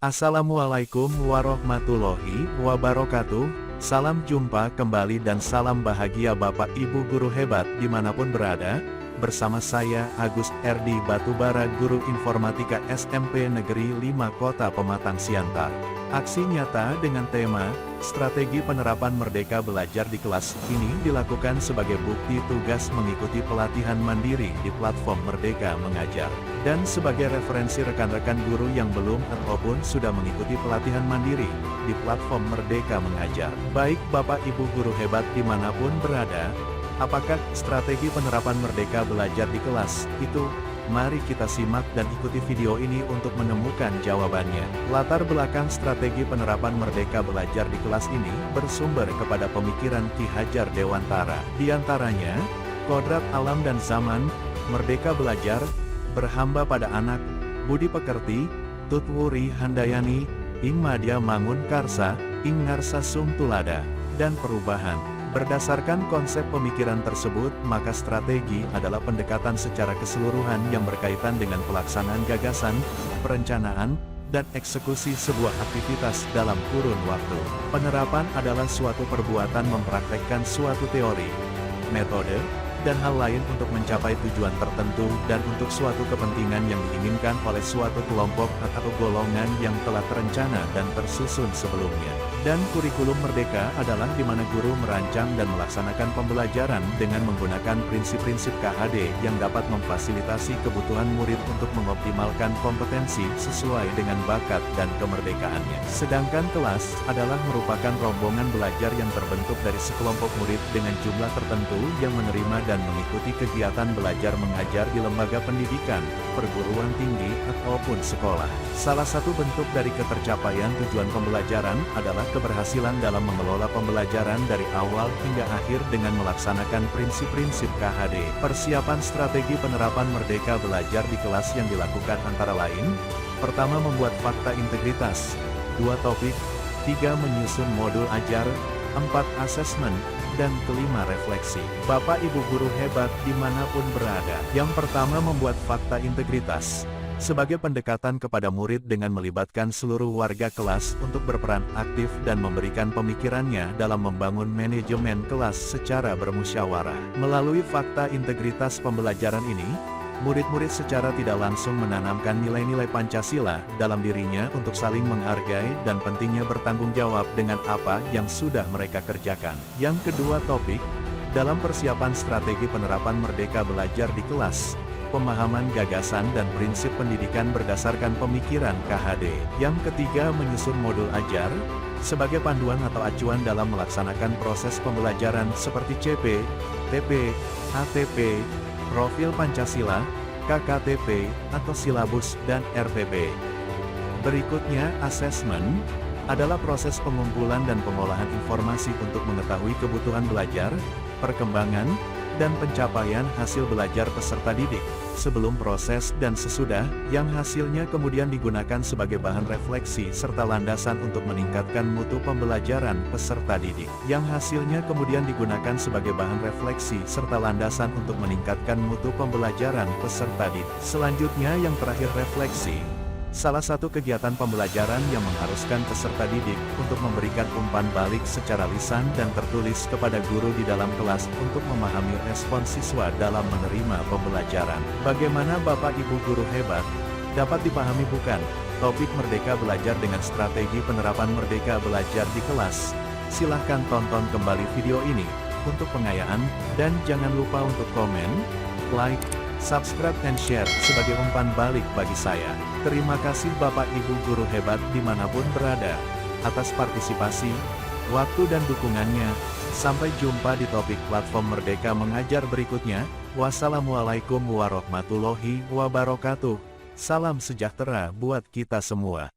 Assalamualaikum warahmatullahi wabarakatuh. Salam jumpa kembali dan salam bahagia Bapak Ibu guru hebat dimanapun berada. Bersama saya Agus Erdi Batubara, Guru Informatika SMP Negeri 5 Kota Pematang Siantar. Aksi nyata dengan tema Strategi Penerapan Merdeka Belajar di kelas ini dilakukan sebagai bukti tugas mengikuti pelatihan mandiri di platform Merdeka Mengajar. Dan sebagai referensi rekan-rekan guru yang belum ataupun sudah mengikuti pelatihan mandiri di platform Merdeka Mengajar. Baik Bapak Ibu guru hebat dimanapun berada, apakah strategi penerapan Merdeka Belajar di kelas itu? Mari kita simak dan ikuti video ini untuk menemukan jawabannya. Latar belakang strategi penerapan Merdeka Belajar di kelas ini bersumber kepada pemikiran Ki Hajar Dewantara. Di antaranya, kodrat alam dan zaman, Merdeka Belajar, berhamba pada anak, budi pekerti, tutwuri handayani, ing madya mangun karsa, ing ngarsa sum tulada, dan perubahan. Berdasarkan konsep pemikiran tersebut, maka strategi adalah pendekatan secara keseluruhan yang berkaitan dengan pelaksanaan gagasan, perencanaan, dan eksekusi sebuah aktivitas dalam kurun waktu. Penerapan adalah suatu perbuatan mempraktekkan suatu teori, metode, dan hal lain untuk mencapai tujuan tertentu dan untuk suatu kepentingan yang diinginkan oleh suatu kelompok atau golongan yang telah terencana dan tersusun sebelumnya. Dan kurikulum merdeka adalah di mana guru merancang dan melaksanakan pembelajaran dengan menggunakan prinsip-prinsip KHD yang dapat memfasilitasi kebutuhan murid untuk mengoptimalkan kompetensi sesuai dengan bakat dan kemerdekaannya. Sedangkan kelas adalah merupakan rombongan belajar yang terbentuk dari sekelompok murid dengan jumlah tertentu yang menerima dan mengikuti kegiatan belajar mengajar di lembaga pendidikan, perguruan tinggi, ataupun sekolah. Salah satu bentuk dari ketercapaian tujuan pembelajaran adalah keberhasilan dalam mengelola pembelajaran dari awal hingga akhir dengan melaksanakan prinsip-prinsip KHD. Persiapan strategi penerapan Merdeka Belajar di kelas yang dilakukan antara lain, pertama membuat fakta integritas, 2 topik, 3 menyusun modul ajar, 4 asesmen, dan kelima refleksi. Bapak Ibu guru hebat dimanapun berada. Yang pertama membuat fakta integritas. Sebagai pendekatan kepada murid dengan melibatkan seluruh warga kelas untuk berperan aktif dan memberikan pemikirannya dalam membangun manajemen kelas secara bermusyawarah. Melalui fakta integritas pembelajaran ini, murid-murid secara tidak langsung menanamkan nilai-nilai Pancasila dalam dirinya untuk saling menghargai dan pentingnya bertanggung jawab dengan apa yang sudah mereka kerjakan. Yang kedua topik, dalam persiapan strategi penerapan Merdeka Belajar di kelas, pemahaman gagasan dan prinsip pendidikan berdasarkan pemikiran KHD. Yang ketiga menyusun modul ajar, sebagai panduan atau acuan dalam melaksanakan proses pembelajaran seperti CP, TP, ATP, Profil Pancasila, KKTP, atau silabus dan RPP. Berikutnya, asesmen adalah proses pengumpulan dan pengolahan informasi untuk mengetahui kebutuhan belajar, perkembangan, dan pencapaian hasil belajar peserta didik, sebelum proses dan sesudah, yang hasilnya kemudian digunakan sebagai bahan refleksi serta landasan untuk meningkatkan mutu pembelajaran peserta didik. Yang hasilnya kemudian digunakan sebagai bahan refleksi serta landasan untuk meningkatkan mutu pembelajaran peserta didik. Selanjutnya yang terakhir refleksi. Salah satu kegiatan pembelajaran yang mengharuskan peserta didik untuk memberikan umpan balik secara lisan dan tertulis kepada guru di dalam kelas untuk memahami respon siswa dalam menerima pembelajaran. Bagaimana Bapak Ibu guru hebat? Dapat dipahami bukan? Topik Merdeka Belajar dengan strategi penerapan Merdeka Belajar di kelas. Silahkan tonton kembali video ini untuk pengayaan, dan jangan lupa untuk komen, like, subscribe dan share sebagai umpan balik bagi saya. Terima kasih Bapak Ibu guru hebat dimanapun berada, atas partisipasi, waktu dan dukungannya. Sampai jumpa di topik platform Merdeka Mengajar berikutnya. Wassalamualaikum warahmatullahi wabarakatuh. Salam sejahtera buat kita semua.